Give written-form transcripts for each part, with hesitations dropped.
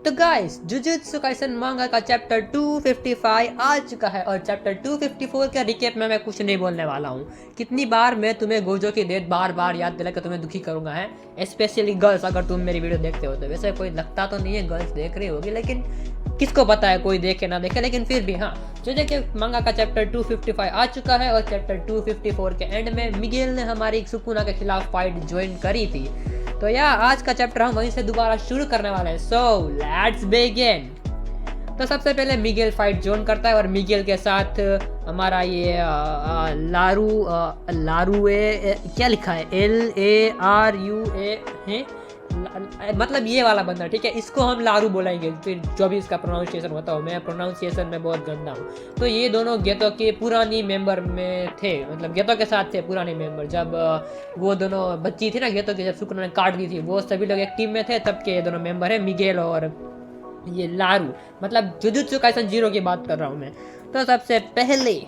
तो guys jujutsu Kaisen मांगा का चैप्टर 255 आ चुका है और चैप्टर 254 का रिकेप में मैं कुछ नहीं बोलने वाला हूँ। कितनी बार मैं तुम्हें गोजो की डेथ बार बार याद दिलाकर तुम्हें दुखी करूंगा है, स्पेशली गर्ल्स। अगर तुम मेरी वीडियो देखते हो तो वैसे कोई लगता तो नहीं है गर्ल्स देख रही होगी, लेकिन किसको पता है कोई देखे ना देखे, लेकिन फिर भी हाँ, जुजुत्सु के मांगा का चैप्टर 255 आ चुका है और चैप्टर 254 के एंड में मिगेल ने हमारी सुकुना के खिलाफ फाइट ज्वाइन करी थी। तो यार आज का चैप्टर हम वहीं से दोबारा शुरू करने वाले हैं। So let's begin. तो सबसे पहले मिगेल फाइट जोन करता है और मिगेल के साथ हमारा ये लारूए क्या लिखा है, LARUA है, मतलब ये वाला बंदा, ठीक है, इसको हम लारू बोलेंगे, फिर जो भी इसका प्रोनाउंसिएशन होता हो। मैं प्रोनाउंसिएशन में बहुत गंदा हूँ। तो ये दोनों गेतो के पुरानी मेंबर में थे, मतलब गेतो के साथ थे पुराने मेंबर। जब वो दोनों बच्ची थी ना गेतो की, जब सुकुना ने काट दी थी, वो सभी लोग एक टीम में थे, तब के ये दोनों मेंबर है, मिगेल और ये लारू, मतलब जुजुत्सु काइसन 0 की बात कर रहा हूँ मैं। तो सबसे पहले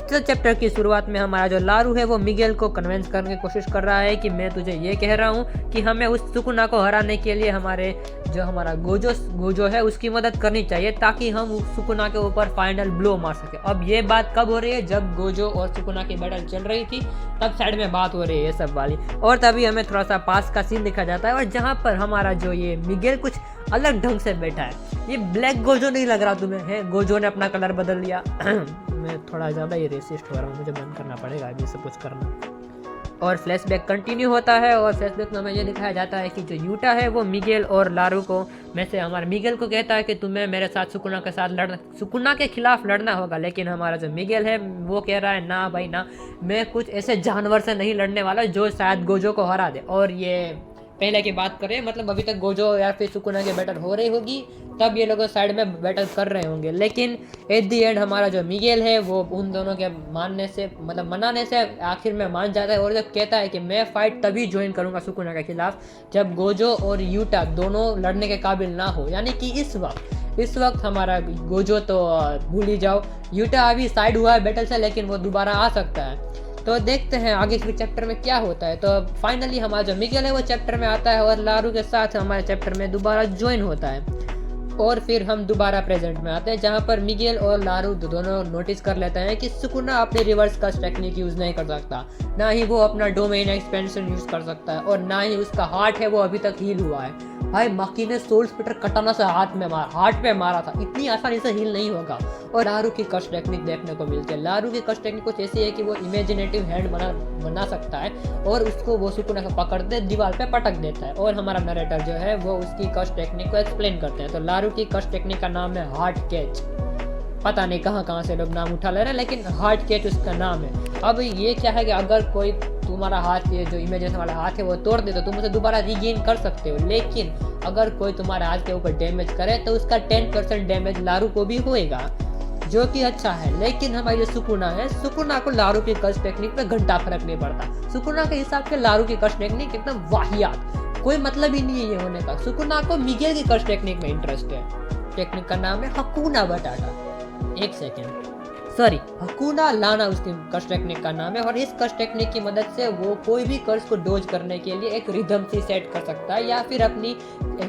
तो चैप्टर की शुरुआत में हमारा जो लारू है वो मिगेल को कन्विंस करने की कोशिश कर रहा है कि मैं तुझे ये कह रहा हूँ कि हमें उस सुकुना को हराने के लिए हमारा गोजो है उसकी मदद करनी चाहिए, ताकि हम उस सुकुना के ऊपर फाइनल ब्लो मार सके। अब ये बात कब हो रही है? जब गोजो और सुकुना की बैटल चल रही थी, तब साइड में बात हो रही है ये सब वाली। और तभी हमें थोड़ा सा पास का सीन दिखा जाता है और जहाँ पर हमारा जो ये मिगेल कुछ अलग ढंग से बैठा है। ये ब्लैक गोजो नहीं लग रहा तुम्हें है? गोजो ने अपना कलर बदल लिया। मैं थोड़ा ज़्यादा ही रेसिस्ट हो रहा हूँ, मुझे बंद करना पड़ेगा अभी सब कुछ करना। और फ्लैशबैक कंटिन्यू होता है और फ्लैशबैक में हमें ये दिखाया जाता है कि जो यूटा है वो मिगेल और लारू को में से हमारे मिगेल को कहता है कि तुम्हें मेरे साथ सुकुना के खिलाफ लड़ना होगा। लेकिन हमारा जो मिगेल है वो कह रहा है ना भाई ना, मैं कुछ ऐसे जानवर से नहीं लड़ने वाला जो शायद गोजो को हरा दे। और ये पहले की बात करें, मतलब अभी तक गोजो या फिर सुकुना की बैटल हो रही होगी, तब ये लोग साइड में बैटल कर रहे होंगे। लेकिन एट दी एंड हमारा जो मिगेल है वो उन दोनों के मनाने से आखिर में मान जाता है और जब कहता है कि मैं फाइट तभी ज्वाइन करूंगा सुकुना के खिलाफ जब गोजो और यूटा दोनों लड़ने के काबिल ना हो। यानी कि इस वक्त हमारा गोजो तो भूल ही जाओ, यूटा अभी साइड हुआ है बैटल से, लेकिन वो दोबारा आ सकता है। तो देखते हैं आगे के चैप्टर में क्या होता है। तो फाइनली हमारा जो मिगेल है वो चैप्टर में आता है और लारू के साथ हमारे चैप्टर में दोबारा ज्वाइन होता है। और फिर हम दोबारा प्रेजेंट में आते हैं, जहाँ पर मिगेल और लारू दोनों नोटिस कर लेते हैं कि सुकुना अपनी रिवर्स कस्ट टेक्निक यूज़ नहीं कर सकता, ना ही वो अपना डोमेन एक्सपेंशन यूज़ कर सकता है, और ना ही उसका हार्ट है वो अभी तक हील हुआ है। भाई मक्की ने सोल स्प्लिटर कटाना से हार्ट पे मारा था, इतनी आसानी से हील नहीं होगा। और लारू की कस्ट टेक्निक देखने को मिलती है। लारू की कस्ट टेक्निक कुछ ऐसी है कि वो इमेजिनेटिव हैंड बना सकता है और उसको वो सुकुना को पकड़ते दीवार पे पटक देता है। और हमारा नरेटर जो है वो उसकी कस्ट टेक्निक को एक्सप्लेन करते हैं। तो लारू की कस्ट टेक्निक का नाम है हार्ट कैच। पता नहीं कहाँ से लोग नाम उठा ले रहे हैं, लेकिन हार्ट कैच उसका नाम है। अब ये क्या है कि अगर कोई तुम्हारा हाथ, ये जो इमेजिनेशन वाला हाथ है वो तोड़ दे तो तुम उसे दोबारा रिगेन कर सकते हो। लेकिन अगर कोई तुम्हारे हाथ के ऊपर डैमेज करे तो उसका 10% डैमेज लारू को भी होएगा, जो कि अच्छा है। लेकिन हमारी जो सुकुना है, सुकुना को लारू की कस्ट टेक्निक पे घंटा फर्क नहीं पड़ता। सुकुना के हिसाब से लारू की कस्ट टेक्निक एकदम वाहियात, कोई मतलब ही नहीं है ये होने का। सुकुना को मिगेल की कस्ट टेक्निक में इंटरेस्ट है। टेक्निक का नाम है हकुना बटाटा, हकुना लाना उसकी कस्ट टेक्निक का नाम है। और इस कस्ट टेक्निक की मदद से वो कोई भी कर्स को डोज करने के लिए एक रिदम सी सेट कर सकता है या फिर अपनी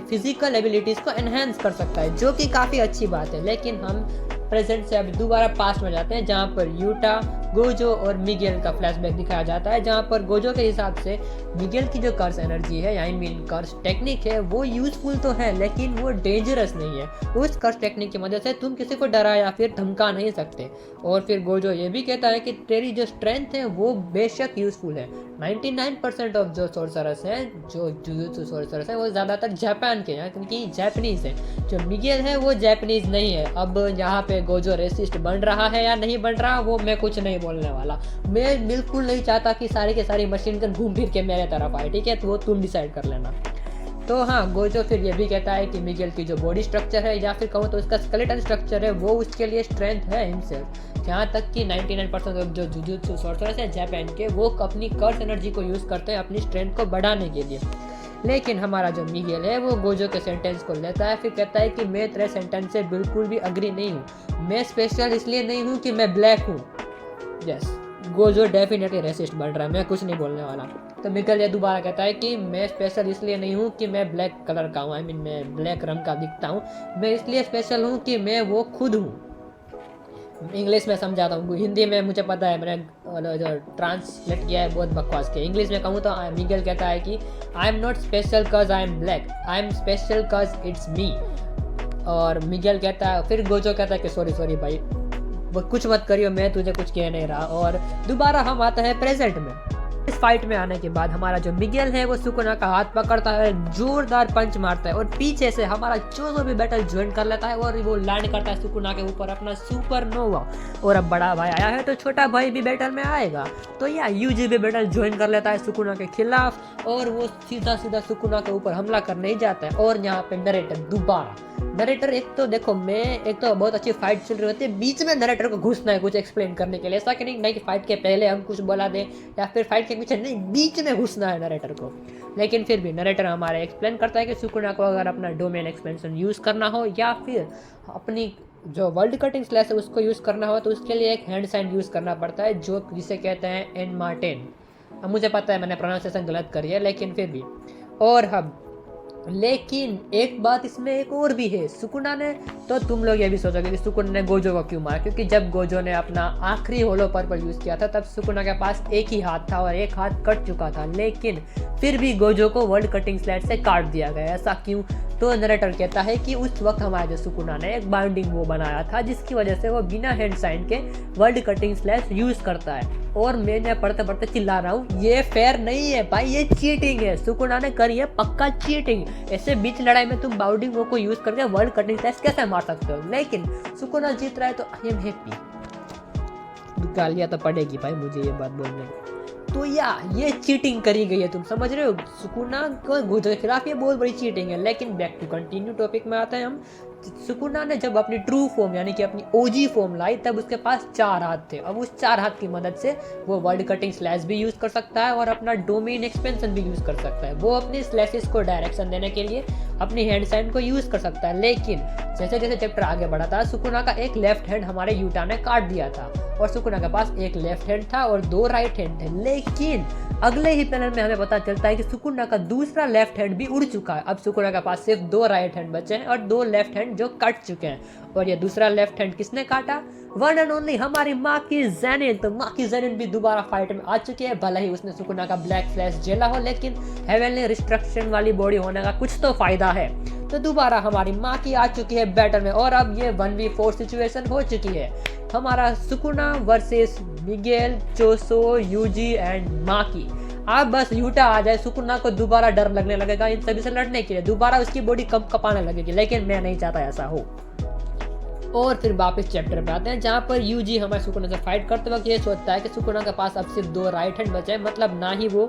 फिजिकल एबिलिटीज को एनहेंस कर सकता है, जो कि काफ़ी अच्छी बात है। लेकिन हम प्रेजेंट से अभी दोबारा पास्ट में जाते हैं, जहाँ पर यूटा, गोजो और मिगेल का फ्लैशबैक दिखाया जाता है, जहाँ पर गोजो के हिसाब से मिगेल की जो कर्स एनर्जी है, आई मीन कर्स टेक्निक है, वो यूजफुल तो है लेकिन वो डेंजरस नहीं है। उस कर्स टेक्निक की वजह से तुम किसी को डरा या फिर धमका नहीं सकते। और फिर गोजो ये भी कहता है कि तेरी जो स्ट्रेंथ है वो बेशक यूजफुल है। 99% ऑफ जो सोर्सरस हैं, जो जुजुत्सु सोर्सरस हैं, वो ज़्यादातर जापान के हैं, क्योंकि जापानीज है। जो मिगेल है वो जापानीज नहीं है। अब यहाँ पे गोजो रेसिस्ट बन रहा है या नहीं बन रहा वो मैं कुछ नहीं बोलने वाला। मैं बिल्कुल नहीं चाहता कि सारी के सारी मशीन गन घूम फिर के मेरे तरफ आए, ठीक है, तो वो तुम डिसाइड कर लेना। तो हाँ, गोजो फिर ये भी कहता है कि मिगेल की जो बॉडी स्ट्रक्चर है या फिर कहूँ तो उसका स्केलेटल स्ट्रक्चर है, वो उसके लिए स्ट्रेंथ है हिमसेल्फ। यहाँ तक कि 99% ऑफ जो जुजुत्सु सोर्सरर्स हैं जापान के, वो अपनी कर्स एनर्जी को यूज़ करते हैं अपनी स्ट्रेंथ को बढ़ाने के लिए। लेकिन हमारा जो मिगेल है वो गोजो के सेंटेंस को लेता है, फिर कहता है कि मैं तेरे सेंटेंस से बिल्कुल भी अग्री नहीं हूँ। मैं स्पेशल इसलिए नहीं हूँ कि मैं ब्लैक हूँ। यस, गोजो डेफिनेटली रेसिस्ट बन रहा है, मैं कुछ नहीं बोलने वाला। तो मिगेल ये दोबारा कहता है कि मैं स्पेशल इसलिए नहीं हूँ कि मैं ब्लैक कलर का हूँ, आई मीन मैं ब्लैक रंग का दिखता हूँ, मैं इसलिए स्पेशल हूँ कि मैं वो खुद हूँ। इंग्लिश में समझाता हूँ, हिंदी में मुझे पता है, मैंने जो ट्रांसलेट किया है बहुत बकवास किया। इंग्लिश में कहूँ तो मिगेल कहता है कि आई एम नॉट स्पेशल कज I am black, I am special कज इट्स मी। और मिगेल कहता है, फिर गोजो कहता है कि सॉरी भाई, वो कुछ मत करियो, मैं तुझे कुछ कह नहीं रहा। और दोबारा हम आता है प्रेजेंट में। इस फाइट में आने के बाद हमारा जो मिगेल है वो सुकुना का हाथ पकड़ता है, जोरदार पंच मारता है और पीछे से हमारा चोजो भी बैटल ज्वाइन कर लेता है और वो लैंड करता है सुकुना के ऊपर अपना सुपरनोवा। और अब बड़ा भाई आया है तो छोटा भाई भी बैटल में आएगा, तो या यूजी भी बैटल ज्वाइन कर लेता है सुकुना के खिलाफ और वो सीधा सुकुना के ऊपर हमला करने ही जाता है। और यहाँ पे नरेटर एक तो देखो, एक तो बहुत अच्छी फाइट चल रही होती है, बीच में नरेटर को घुसना है कुछ एक्सप्लेन करने के लिए। ऐसा कि नहीं कि फाइट के पहले हम कुछ बोला दें या फिर फाइट के पीछे, नहीं, बीच में घुसना है नरेटर को। लेकिन फिर भी नरेटर हमारे एक्सप्लेन करता है कि सुकुना को अगर अपना डोमेन एक्सपेंशन यूज़ करना हो या फिर अपनी जो वर्ल्ड कटिंग स्लैश है उसको यूज़ करना हो तो उसके लिए एक हैंड साइन यूज़ करना पड़ता है, जो जिसे कहते हैं एन मार्टिन। अब मुझे पता है मैंने प्रोनाउंसिएशन गलत करी है, लेकिन फिर भी। और हम लेकिन एक बात इसमें एक और भी है, सुकुना ने, तो तुम लोग ये भी सोचोगे कि सुकुना ने गोजो को क्यों मारा, क्योंकि जब गोजो ने अपना आखिरी होलो पर्पल यूज़ किया था तब सुकुना के पास एक ही हाथ था और एक हाथ कट चुका था, लेकिन फिर भी गोजो को वर्ल्ड कटिंग स्लेट से काट दिया गया। ऐसा क्यों? तो नरेटर कहता है कि उस वक्त हमारे जो सुकुना ने एक बाइंडिंग वो बनाया था जिसकी वजह से वो बिना हैंड साइन के वर्ल्ड कटिंग स्लैश यूज़ करता है। और मैं पढ़ते चिल्ला रहा हूँ, ये फेयर नहीं है भाई, ये चीटिंग है, सुकुना ने करी है पक्का चीटिंग। ऐसे बीच लड़ाई में तुम बाउंडिंग वो को यूज़ करके वर्ल्ड कटिंग स्लैश कैसे मार सकते हो? लेकिन सुकुना जीत रहा है तो आई एम हैप्पी। गालियाँ तो पड़ेगी भाई मुझे ये बात बोलने में। तो ये चीटिंग करी गई है, तुम समझ रहे हो? सुकुना को गोजो के खिलाफ ये बहुत बड़ी चीटिंग है। लेकिन बैक टू कंटिन्यू टॉपिक में आते हैं हम। सुकुना ने जब अपनी ट्रू फॉर्म यानी कि अपनी ओजी फॉर्म लाई तब उसके पास 4 हाथ थे। अब उस 4 हाथ की मदद से वो वर्ल्ड कटिंग स्लैश भी यूज़ कर सकता है और अपना डोमेन एक्सपेंशन भी यूज़ कर सकता है। वो अपनी स्लैशेस को डायरेक्शन देने के लिए अपनी हैंड साइन को यूज़ कर सकता है। लेकिन जैसे जैसे चैप्टर आगे बढ़ा था, सुकुना का एक लेफ्ट हैंड हमारे यूटा ने काट दिया था और सुकुना के पास एक लेफ्ट हैंड था और 2 राइट हैंड थे। लेकिन अगले ही पैनल में हमें पता चलता है कि सुकुना का दूसरा लेफ्ट हैंड भी उड़ चुका है। अब सुकुना के पास सिर्फ 2 राइट हैंड बचे हैं और 2 लेफ्ट हैंड जो कट चुके हैं। और ये दूसरा लेफ्ट हैंड किसने काटा? वन एंड ओनली हमारी माँ की ज़ेनिन। तो माँ की ज़ेनिन भी दोबारा फाइट में आ चुकी है। भले ही उसने सुकुना का ब्लैक फ्लैश झेला हो, लेकिन हेवनली रिस्ट्रक्शन वाली बॉडी होने का कुछ तो फायदा है। तो दोबारा हमारी माँ की आ चुकी है बैटल में और अब ये 1v4 सिचुएशन हो चुकी है। हमारा Sukuna versus Miguel, Choso, Yuji and Maki. अब बस यूटा आ जाए, सुकुना को दोबारा डर लगने लगेगा इन सभी से लड़ने के लिए, दोबारा उसकी बॉडी कब कपाने लगेगी। लेकिन मैं नहीं चाहता ऐसा हो। और फिर वापस चैप्टर पे आते हैं जहाँ पर यूजी हमारे सुकुना से फाइट करते वक्त ये सोचता है कि सुकुना के पास अब सिर्फ 2 राइट हैंड बचे हैं, मतलब ना ही वो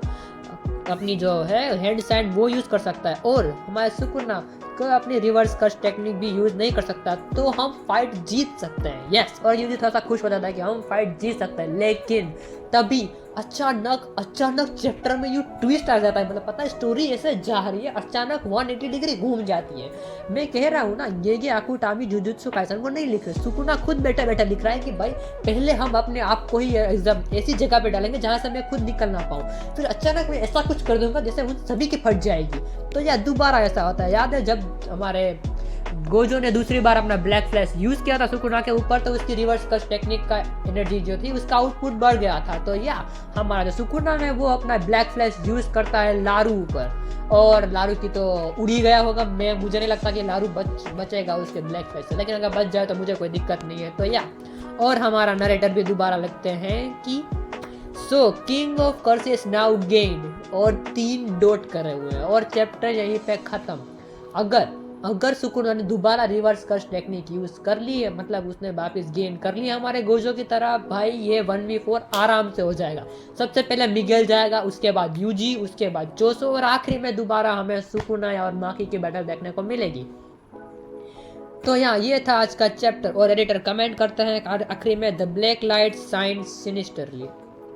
अपनी जो है हैंड साइन वो यूज़ कर सकता है और हमारे सुकुना को अपनी रिवर्स कट टेक्निक भी यूज़ नहीं कर सकता। तो हम फाइट जीत सकते हैं, यस। और यूजी थोड़ा सा खुश हो जाता है कि हम फाइट जीत सकते हैं। लेकिन तभी अचानक चैप्टर में यू ट्विस्ट आ जाता है, मतलब पता है स्टोरी ऐसे जा रही है, अचानक 180 डिग्री घूम जाती है। मैं कह रहा हूँ ना, ये आकुटामी जुजुत्सु काइसन को नहीं लिख रहे, सुकुना खुद बैठा लिख रहा है कि भाई पहले हम अपने आप को ही एकदम ऐसी जगह पे डालेंगे जहाँ से मैं खुद निकल ना पाऊँ, फिर अचानक मैं ऐसा कुछ कर दूंगा जैसे उन सभी की फट जाएगी। तो यार दोबारा ऐसा होता है। याद है जब हमारे गोजो ने दूसरी बार अपना ब्लैक फ्लैश यूज़ किया था सुकुना के ऊपर, तो उसकी रिवर्स कट टेक्निक का एनर्जी जो थी उसका आउटपुट बढ़ गया था। तो हमारा जो सुकुना है वो अपना ब्लैक फ्लैश यूज़ करता है लारू ऊपर और लारू की तो उड़ी गया होगा। मुझे नहीं लगता कि लारू बचेगा उसके ब्लैक फ्लैश से, लेकिन अगर बच जाए तो मुझे कोई दिक्कत नहीं है। तो और हमारा नरेटर भी दोबारा लगते हैं कि so king of curses now gained और 3 डॉट करे हुए हैं और चैप्टर यहीं पे खत्म। अगर सुकुना ने दोबारा रिवर्स कट टेक्निक यूज कर ली है, मतलब उसने वापस गेन कर लिया हमारे गोजो की तरह, भाई ये 1v4 आराम से हो जाएगा। सबसे पहले मिगेल जाएगा, उसके बाद यूजी, उसके बाद चोसो और आखिरी में दोबारा हमें सुकुना और माकी की बैटल देखने को मिलेगी। तो ये था आज का चैप्टर और एडिटर कमेंट करते हैं आखिरी में द ब्लैक लाइट शाइन सिनिस्टरली।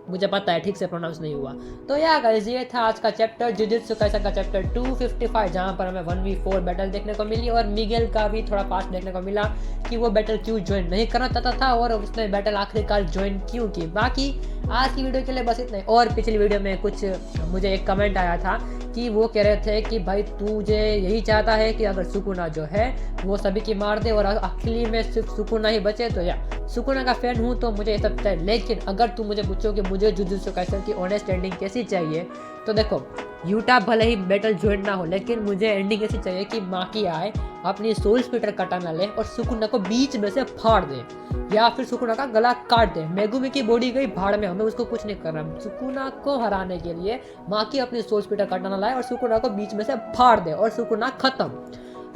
मुझे पता है ठीक से प्रोनाउंस नहीं हुआ। तो या गाइस ये था आज का चैप्टर जुजुत्सु काइसेन का चैप्टर 255, जहाँ पर हमें 1v4 बैटल देखने को मिली और मिगेल का भी थोड़ा पास्ट देखने को मिला कि वो बैटल क्यों ज्वाइन नहीं करना चाहता था और उसने बैटल आखिरकार ज्वाइन क्यों की। बाकी आज की वीडियो के लिए बस इतना ही। और पिछली वीडियो में कुछ मुझे एक कमेंट आया था कि वो कह रहे थे कि भाई तुझे यही चाहता है कि अगर सुकुना जो है वो सभी की मार दे और आखिरी में सिर्फ सुकुना ही बचे। तो या सुकुना का फैन हूँ तो मुझे ये सब चाहिए, लेकिन अगर तू मुझे पूछो कि मुझे जुजुत्सु काइसेन की ऑनेस्ट एंडिंग कैसी चाहिए, तो देखो यूटा भले ही बैटल ज्वाइन ना हो, लेकिन मुझे एंडिंग ऐसी चाहिए कि माकी आए, अपनी सोल स्प्लिटर कटाना ले और सुकुना को बीच में से फाड़ दे या फिर सुकुना का गला काट दे। मेगुमी की बॉडी गई भाड़ में, हमें उसको कुछ नहीं करना। सुकुना को हराने के लिए माकी अपनी सोल स्प्लिटर कटाना लाए और सुकुना को बीच में से फाड़ दे और सुकुना खत्म।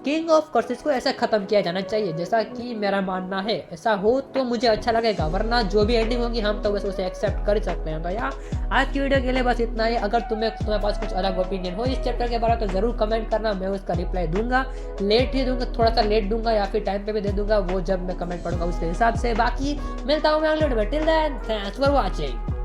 किंग ऑफ कर्सेस को ऐसा खत्म किया जाना चाहिए जैसा कि मेरा मानना है। ऐसा हो तो मुझे अच्छा लगेगा, वरना जो भी एंडिंग होगी हम तो बस उसे एक्सेप्ट कर सकते हैं। तो यार आज की वीडियो के लिए बस इतना ही। अगर तुम्हारे पास कुछ अलग ओपिनियन हो इस चैप्टर के बारे में तो जरूर कमेंट करना, मैं उसका रिप्लाई दूंगा। लेट ही दूंगा, थोड़ा सा लेट दूंगा या फिर टाइम पे भी दे दूंगा, वो जब मैं कमेंट पढ़ूंगा उसके हिसाब से। बाकी मिलता हूँ मैं अगले वीडियो में। Till then thanks for watching.